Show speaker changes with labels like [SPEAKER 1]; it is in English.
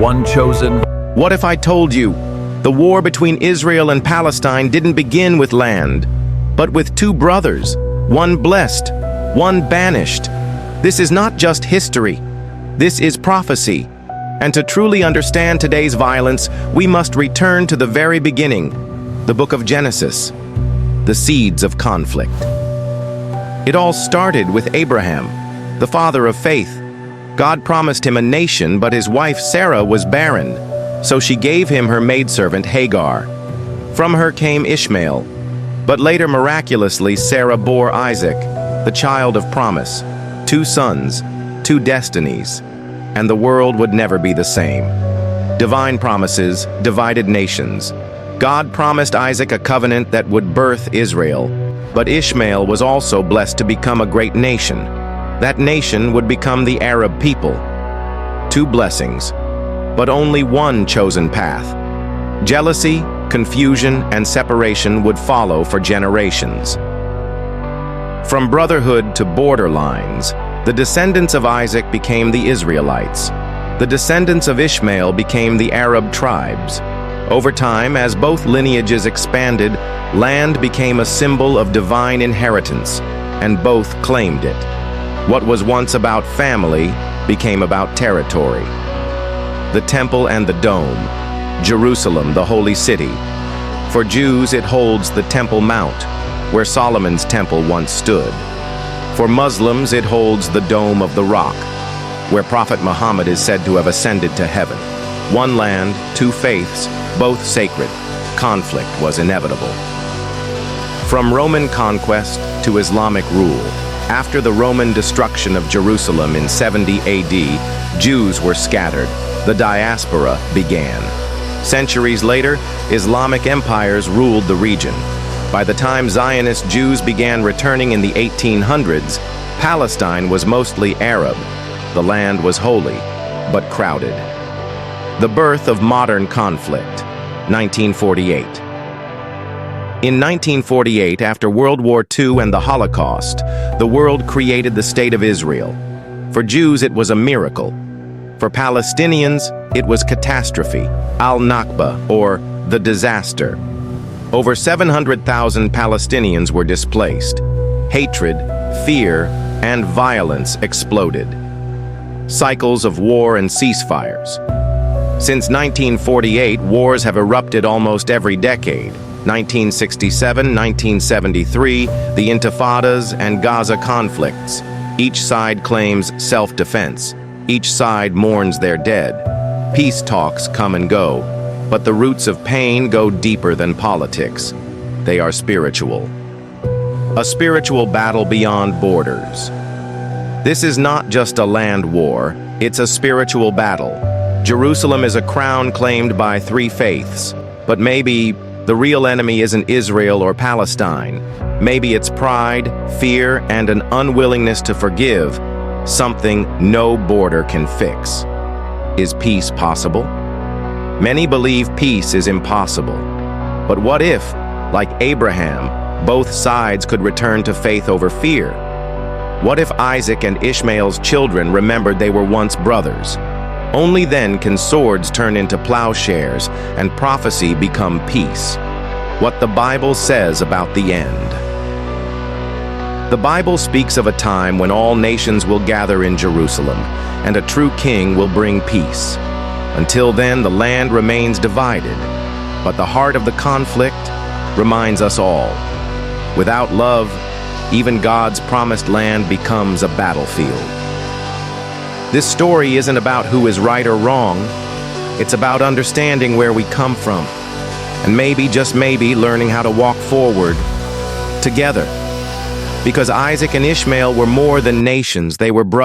[SPEAKER 1] one chosen.
[SPEAKER 2] What if I told you the war between Israel and Palestine didn't begin with land, but with two brothers, one blessed, one banished? This is not just history. This is prophecy. And to truly understand today's violence, we must return to the very beginning, the book of Genesis, the seeds of conflict. It all started with Abraham, the father of faith. God promised him a nation, but his wife Sarah was barren, so she gave him her maidservant Hagar. From her came Ishmael, but later miraculously Sarah bore Isaac, the child of promise, 2 sons, 2 destinies, and the world would never be the same. Divine promises divided nations. God promised Isaac a covenant that would birth Israel, but Ishmael was also blessed to become a great nation. That nation would become the Arab people. 2 blessings, but only one chosen path. Jealousy, confusion, and separation would follow for generations. From brotherhood to borderlines, the descendants of Isaac became the Israelites. The descendants of Ishmael became the Arab tribes. Over time, as both lineages expanded, land became a symbol of divine inheritance, and both claimed it. What was once about family became about territory. The Temple and the Dome, Jerusalem, the Holy City. For Jews, it holds the Temple Mount, where Solomon's temple once stood. For Muslims, it holds the Dome of the Rock, where Prophet Muhammad is said to have ascended to heaven. One land, 2 faiths, both sacred. Conflict was inevitable. From Roman conquest to Islamic rule, after the Roman destruction of Jerusalem in 70 AD, Jews were scattered. The diaspora began. Centuries later, Islamic empires ruled the region. By the time Zionist Jews began returning in the 1800s, Palestine was mostly Arab. The land was holy, but crowded. The birth of modern conflict, 1948. In 1948, after World War II and the Holocaust, the world created the State of Israel. For Jews, it was a miracle. For Palestinians, it was catastrophe, al-Nakba, or the disaster. Over 700,000 Palestinians were displaced. Hatred, fear, and violence exploded. Cycles of war and ceasefires. Since 1948, wars have erupted almost every decade. 1967, 1973, the Intifadas and Gaza conflicts. Each side claims self-defense. Each side mourns their dead. Peace talks come and go, but the roots of pain go deeper than politics. They are spiritual. A spiritual battle beyond borders. This is not just a land war, it's a spiritual battle. Jerusalem is a crown claimed by 3 faiths, but maybe the real enemy isn't Israel or Palestine. Maybe it's pride, fear, and an unwillingness to forgive, something no border can fix. Is peace possible? Many believe peace is impossible. But what if, like Abraham, both sides could return to faith over fear? What if Isaac and Ishmael's children remembered they were once brothers? Only then can swords turn into plowshares and prophecy become peace. What the Bible says about the end. The Bible speaks of a time when all nations will gather in Jerusalem, and a true king will bring peace. Until then, the land remains divided, but the heart of the conflict reminds us all. Without love, even God's promised land becomes a battlefield. This story isn't about who is right or wrong. It's about understanding where we come from, and maybe, just maybe, learning how to walk forward together. Because Isaac and Ishmael were more than nations, they were brothers.